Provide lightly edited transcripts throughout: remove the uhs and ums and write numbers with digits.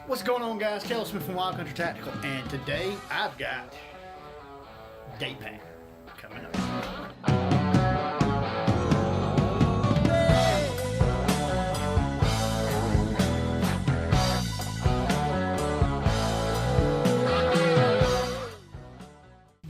What's going on, guys? Kelly Smith from Wild Country Tactical, and today I've got day pack coming up.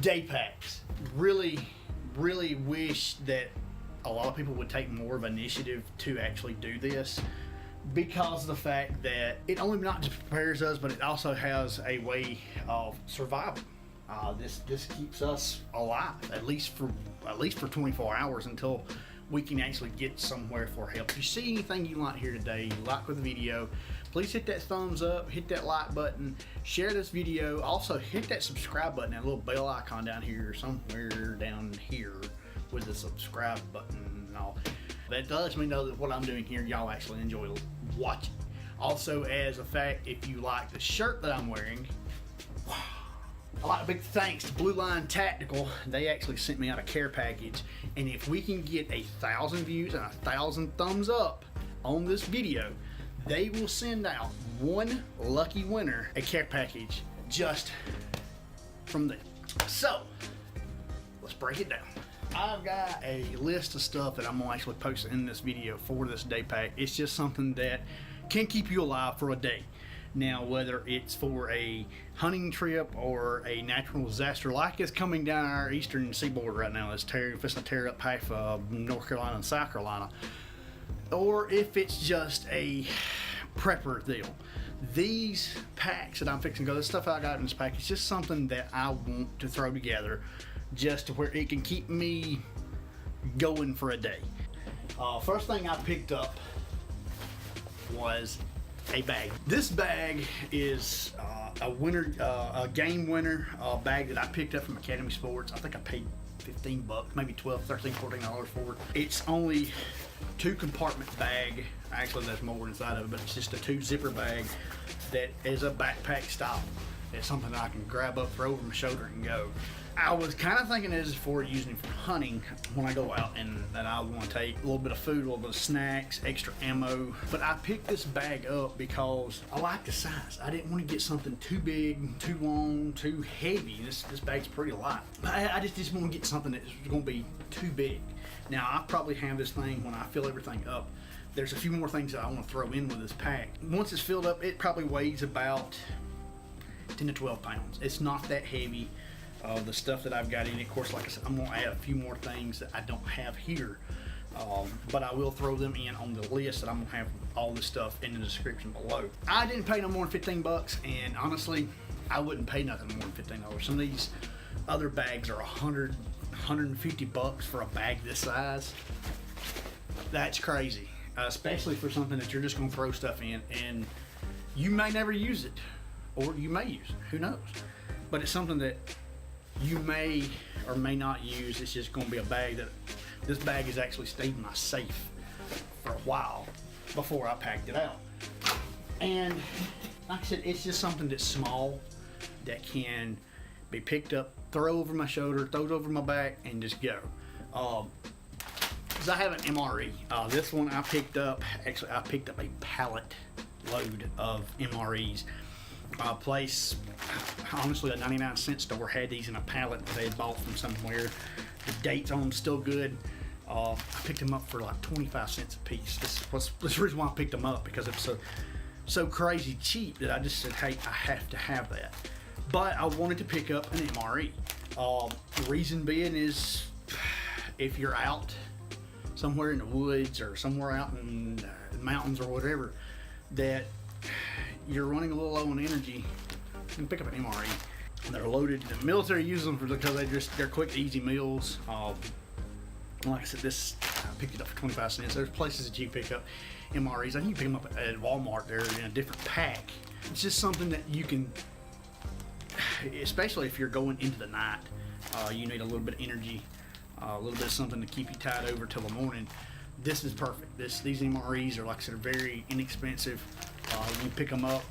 Day packs. Really wish that a lot of people would take more of an initiative to actually do this, because of the fact that it only not just prepares us, but it also has a way of survival. This keeps us alive at least for 24 hours until we can actually get somewhere for help. If you see anything you like here today, like with the video, please hit that thumbs up, hit that like button, share this video. Also hit that subscribe button, that little bell icon down here, somewhere down here with the subscribe button and all. That lets me know that what I'm doing here, y'all actually enjoy watching. Also, as a fact, if you like the shirt that I'm wearing, a lot of big thanks to Blue Line Tactical. They actually sent me out a care package, and if we can get 1,000 views and 1,000 thumbs up on this video, they will send out one lucky winner a care package just from them. So let's break it down. I've got a list of stuff that I'm gonna actually post in this video for this day pack. It's just something that can keep you alive for a day. Now, whether it's for a hunting trip or a natural disaster like it's coming down our eastern seaboard right now, it's fixing to tear up half of North Carolina and South Carolina, or if it's just a prepper deal. These packs that I'm fixing to go, this stuff I got in this pack, it's just something that I want to throw together just to where it can keep me going for a day. First thing I picked up was a bag. This bag is a game winner bag that I picked up from Academy Sports. I think I paid 15 bucks, maybe 12, 13, $14 for it. It's only 2 compartment bag. Actually, there's more inside of it, but it's just a 2 zipper bag that is a backpack style. It's something that I can grab up, throw over my shoulder, and go. I was kind of thinking this is for using it for hunting when I go out, and that I want to take a little bit of food, a little bit of snacks, extra ammo. But I picked this bag up because I like the size. I didn't want to get something too big, too long, too heavy. This bag's pretty light. I just want to get something that's going to be too big. Now, I probably have this thing when I fill everything up. There's a few more things that I want to throw in with this pack. Once it's filled up, it probably weighs about 10 to 12 pounds. It's not that heavy. The stuff that I've got in it, of course, like I said, I'm going to add a few more things that I don't have here, but I will throw them in on the list, that I'm going to have all this stuff in the description below. I didn't pay no more than 15 bucks, and honestly, I wouldn't pay nothing more than $15. Some of these other bags are 100, 150 bucks for a bag this size. That's crazy, especially for something that you're just going to throw stuff in, and you may never use it, or you may use it, who knows? But it's something that you may or may not use. It's just going to be a bag that, this bag has actually stayed in my safe for a while before I packed it out. And like I said, it's just something that's small, that can be picked up, throw over my shoulder, throw it over my back, and just go. Because I have an MRE. This one I picked up, actually I picked up a pallet load of MREs. Place, honestly, a 99-cent store had these in a pallet that they had bought from somewhere. The dates on them still good. I picked them up for like 25 cents a piece. This was the reason why I picked them up, because it was so crazy cheap that I just said, hey, I have to have that. But I wanted to pick up an MRE. The reason being is, if you're out somewhere in the woods or somewhere out in the mountains or whatever, that you're running a little low on energy, you can pick up an MRE. They're loaded. The military uses them because they're quick, easy meals. Like I said, I picked it up for 25 cents. There's places that you pick up MREs. I think you pick them up at Walmart. They're in a different pack. It's just something that you can, especially if you're going into the night, you need a little bit of energy, a little bit of something to keep you tied over till the morning. This is perfect. These MREs are, like I said, very inexpensive. You pick them up.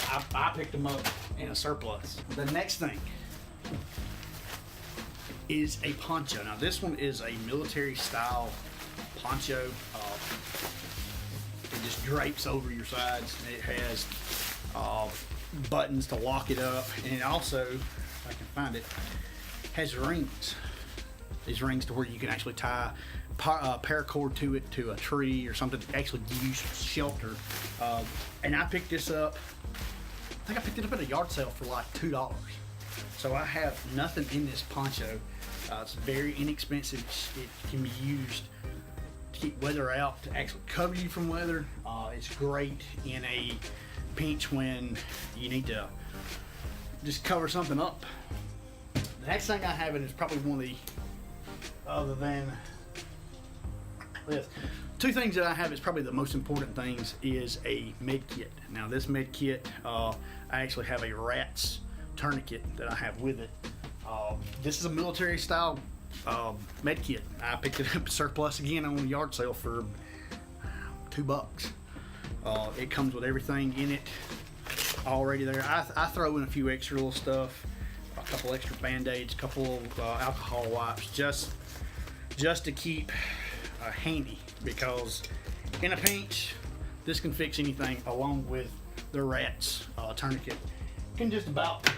I picked them up in a surplus. The next thing is a poncho. Now, this one is a military style poncho. It just drapes over your sides. It has buttons to lock it up, and it also, if I can find it, has rings. These rings to where you can actually tie paracord to it, to a tree or something to actually use shelter. And I picked this up, I think I picked it up at a yard sale for like $2. So I have nothing in this poncho. It's very inexpensive. It can be used to keep weather out, to actually cover you from weather. It's great in a pinch when you need to just cover something up. The next thing I have is probably one of the, other than this, two things that I have is probably the most important things is a med kit. Now this med kit, I actually have a Red Tourniquet that I have with it. This is a military style med kit. I picked it up surplus again on the yard sale for $2. It comes with everything in it already there. I throw in a few extra little stuff, a couple extra band-aids, a couple of alcohol wipes, just to keep handy, because in a pinch this can fix anything, along with the Red Tourniquet. It can just about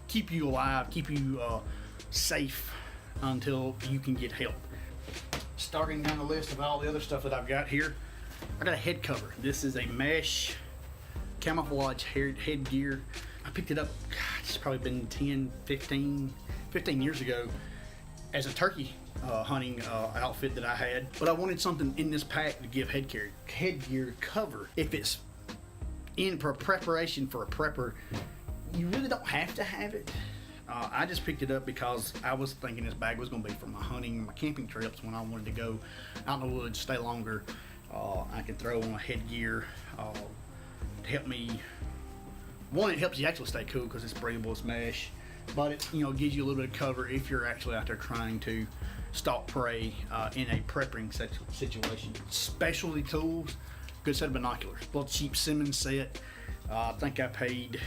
keep you alive, keep you safe until you can get help. Starting down the list of all the other stuff that I've got here, I got a head cover. This is a mesh camouflage headgear. I picked it up, God, it's probably been 15 years ago as a turkey hunting outfit that I had. But I wanted something in this pack to give headgear cover. If it's in preparation for a prepper, you really don't have to have it. I just picked it up because I was thinking this bag was going to be for my hunting, my camping trips when I wanted to go out in the woods, stay longer. I can throw on a headgear to help me. One, it helps you actually stay cool because it's breathable, it's mesh, but it gives you a little bit of cover if you're actually out there trying to stalk prey in a prepping situation. Specialty tools, good set of binoculars, little cheap Simmons set. I think I paid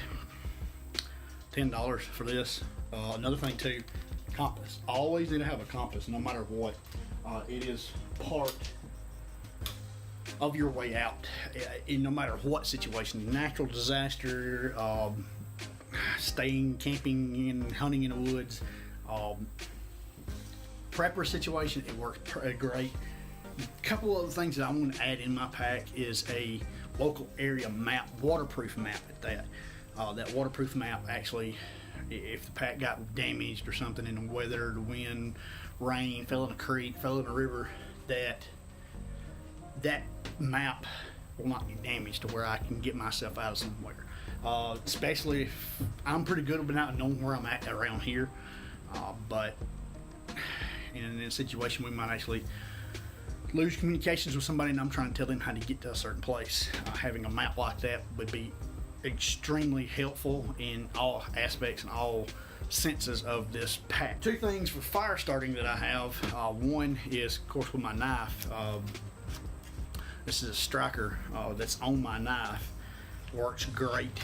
$10 for this. Another thing too, compass. Always need to have a compass, no matter what. It is part of your way out in no matter what situation, natural disaster, staying, camping, and hunting in the woods, prepper situation. It works great. A couple of things that I want to add in my pack is a local area map, waterproof map at that. That waterproof map actually, if the pack got damaged or something in the weather, the wind, rain, fell in a creek, fell in a river, that map will not be damaged to where I can get myself out of somewhere. Especially if I'm pretty good about knowing where I'm at around here, but in a situation we might actually lose communications with somebody and I'm trying to tell them how to get to a certain place. Having a map like that would be extremely helpful in all aspects and all senses of this pack. Two things for fire starting that I have. One is, of course, with my knife. This is a striker that's on my knife. Works great.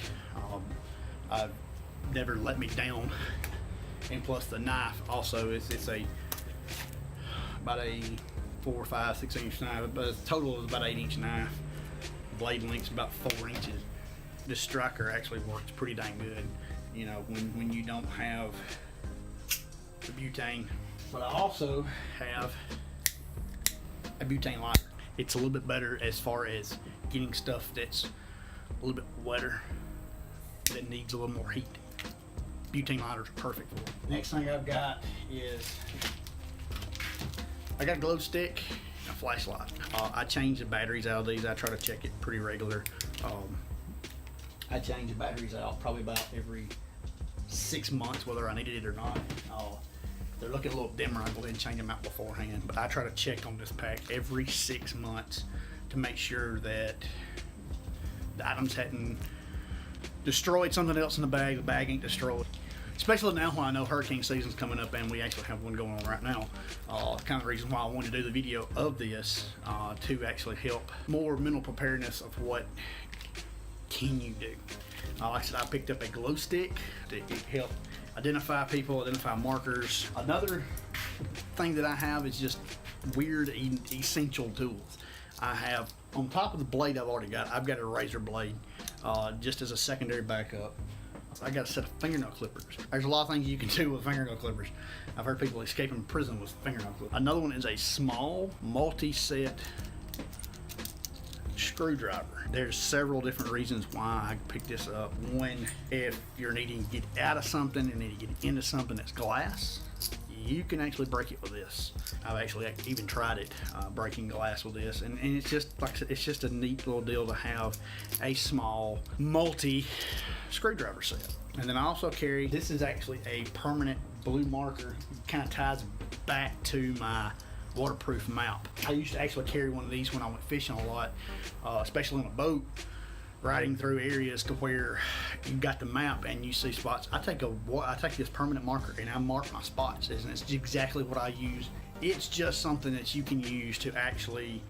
Never let me down. And plus the knife also it's about a 4, 5, 6 inch knife, but the total is about 8-inch knife. Blade length's about 4 inches. This striker actually works pretty dang good, when you don't have the butane. But I also have a butane lighter. It's a little bit better as far as getting stuff that's a little bit wetter, that needs a little more heat. Butane lighters are perfect for it. Next thing I've got is I got a glow stick and a flashlight. I change the batteries out of these. I try to check it pretty regular. I change the batteries out probably about every 6 months, whether I needed it or not. They're looking a little dimmer. I go ahead and change them out beforehand. But I try to check on this pack every 6 months to make sure that the items hadn't destroyed something else in the bag. The bag ain't destroyed. Especially now when I know hurricane season's coming up and we actually have one going on right now. Kind of reason why I wanted to do the video of this, to actually help more mental preparedness of what can you do. Like I said, I picked up a glow stick to help identify people, identify markers. Another thing that I have is just weird essential tools. I have, on top of the blade I've already got, I've got a razor blade. just as a secondary backup. I got a set of fingernail clippers. There's a lot of things you can do with fingernail clippers. I've heard people escaping prison with fingernail clippers. Another one is a small multi-set screwdriver. There's several different reasons why I picked this up. One, if you're needing to get out of something and need to get into something that's glass, you can actually break it with this. I've actually even tried it, breaking glass with this, and it's just like I said, it's just a neat little deal to have a small multi screwdriver set. And then I also carry, this is actually a permanent blue marker, kind of ties back to my waterproof map. I used to actually carry one of these when I went fishing a lot, especially on a boat, riding through areas to where you got the map and you see spots. I take this permanent marker and I mark my spots, and it's exactly what I use. It's just something that you can use to actually,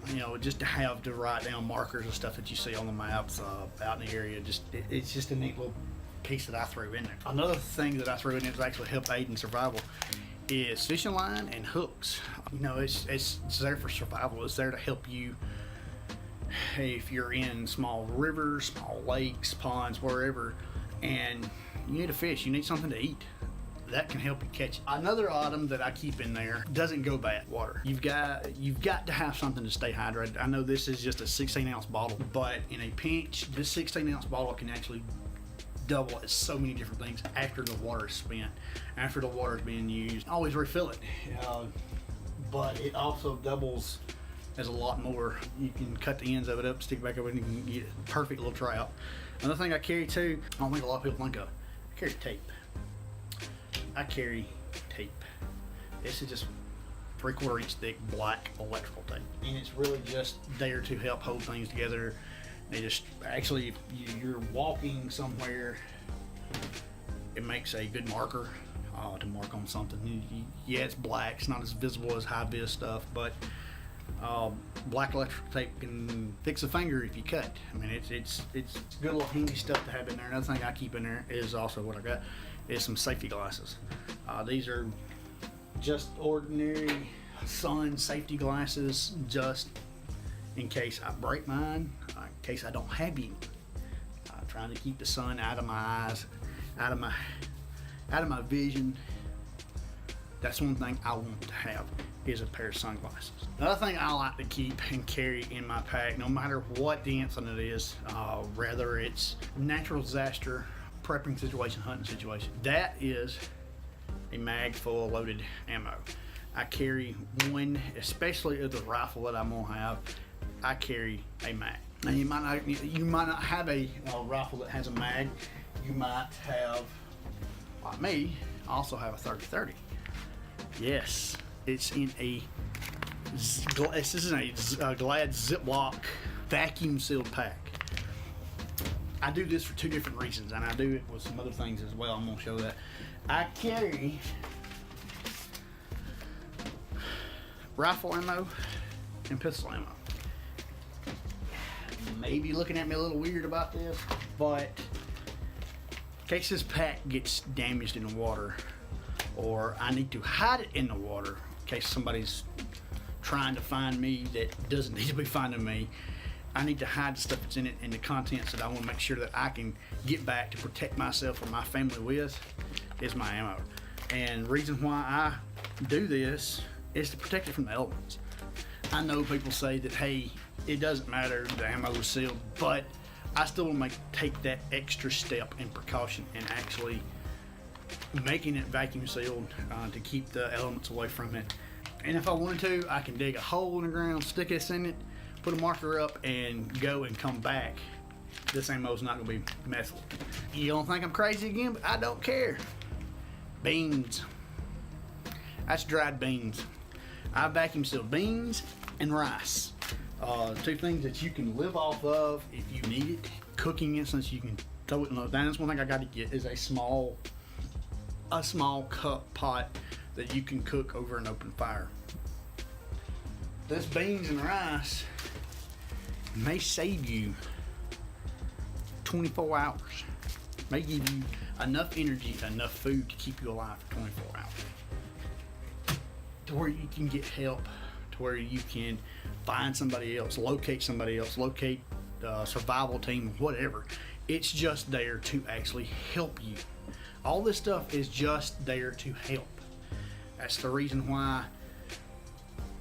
just to have to write down markers and stuff that you see on the maps out in the area. It's just a neat little piece that I threw in there. Another thing that I threw in there to actually help aid in survival is fishing line and hooks. It's there for survival. It's there to help you if you're in small rivers, small lakes, ponds, wherever, and you need to fish, you need something to eat. That can help you catch it. Another item that I keep in there doesn't go bad. Water. You've got to have something to stay hydrated. I know this is just a 16-ounce bottle, but in a pinch, this 16-ounce bottle can actually double as so many different things after the water is spent, after the water is being used. Always refill it, but it also doubles as a lot more. You can cut the ends of it up, stick it back up, and you can get a perfect little trout. Another thing I carry too, I don't think a lot of people think of, I carry tape. I carry tape. This is just 3/4 inch thick black electrical tape, and it's really just there to help hold things together. They just actually, if you're walking somewhere, it makes a good marker to mark on something. Yeah, it's black. It's not as visible as high vis stuff, but black electrical tape can fix a finger if you cut. I mean, it's good little handy stuff to have in there. Another thing I keep in there is also what I got is some safety glasses. These are just ordinary sun safety glasses, just in case I break mine, in case I don't have any. Trying to keep the sun out of my eyes, out of my vision. That's one thing I want to have, is a pair of sunglasses. Another thing I like to keep and carry in my pack, no matter what the incident is, whether it's natural disaster, prepping situation, hunting situation, that is a mag full of loaded ammo. I carry one, especially of the rifle that I'm gonna have. I carry a mag. Now you might not have a rifle that has a mag. You might have, like me, also have a 30-30. Yes, it's in this is a Glad Ziploc vacuum sealed pack. I do this for two different reasons, and I do it with some other things as well. I'm gonna show that. I carry rifle ammo and pistol ammo. You may be looking at me a little weird about this, but in case this pack gets damaged in the water, or I need to hide it in the water in case somebody's trying to find me that doesn't need to be finding me, I need to hide the stuff that's in it and the contents that I want to make sure that I can get back to protect myself or my family with, is my ammo. And the reason why I do this is to protect it from the elements. I know people say that, hey, it doesn't matter, the ammo is sealed, but I still want to take that extra step in precaution and actually making it vacuum sealed to keep the elements away from it. And if I wanted to, I can dig a hole in the ground, stick this in it, put a marker up, and go and come back. This ammo is not going to be messed with. You don't think I'm crazy again, but I don't care. Beans. That's dried beans. I vacuum seal beans and rice. Two things that you can live off of if you need it. Cooking instance, you can throw it in the, that's one thing I got to get, is a small cup pot that you can cook over an open fire. This beans and rice may save you 24 hours. May give you enough energy, enough food to keep you alive for 24 hours. To where you can get help, to where you can find somebody else, locate a survival team, whatever. It's just there to actually help you. All this stuff is just there to help. That's the reason why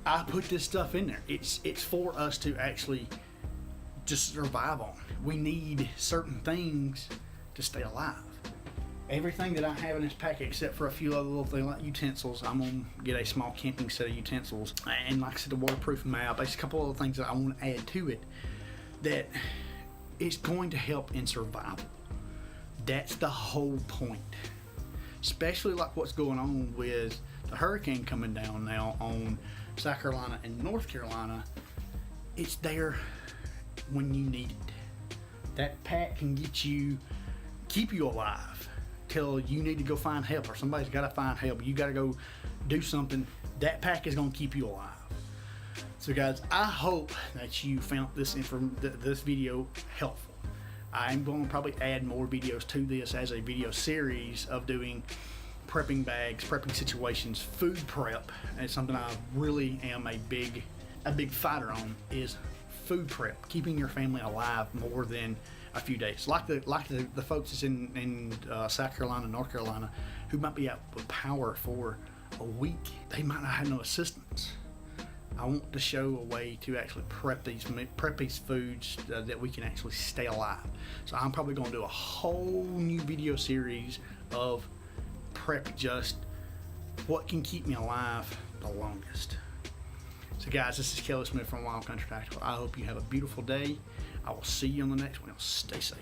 I put this stuff in there. It's for us to actually just survive on. We need certain things to stay alive. Everything that I have in this pack, except for a few other little things like utensils, I'm gonna get a small camping set of utensils, and like I said, the waterproof map. There's a couple other things that I want to add to it that is going to help in survival. That's the whole point. Especially like what's going on with the hurricane coming down now on South Carolina and North Carolina. It's there when you need it. That pack can keep you alive till you need to go find help, or somebody's got to find help. You got to go do something. That pack is going to keep you alive. So guys, I hope that you found this video helpful. I'm going to probably add more videos to this as a video series of doing prepping bags, prepping situations, food prep. And it's something I really am a big fighter on, is food prep, keeping your family alive more than a few days. Like the folks that's in South Carolina, North Carolina, who might be out with power for a week. They might not have no assistance. I want to show a way to actually prep these foods that we can actually stay alive. So I'm probably going to do a whole new video series of prep, just what can keep me alive the longest. So guys, this is Kelly Smith from Wild Country Tactical. I hope you have a beautiful day. I will see you on the next one. Stay safe.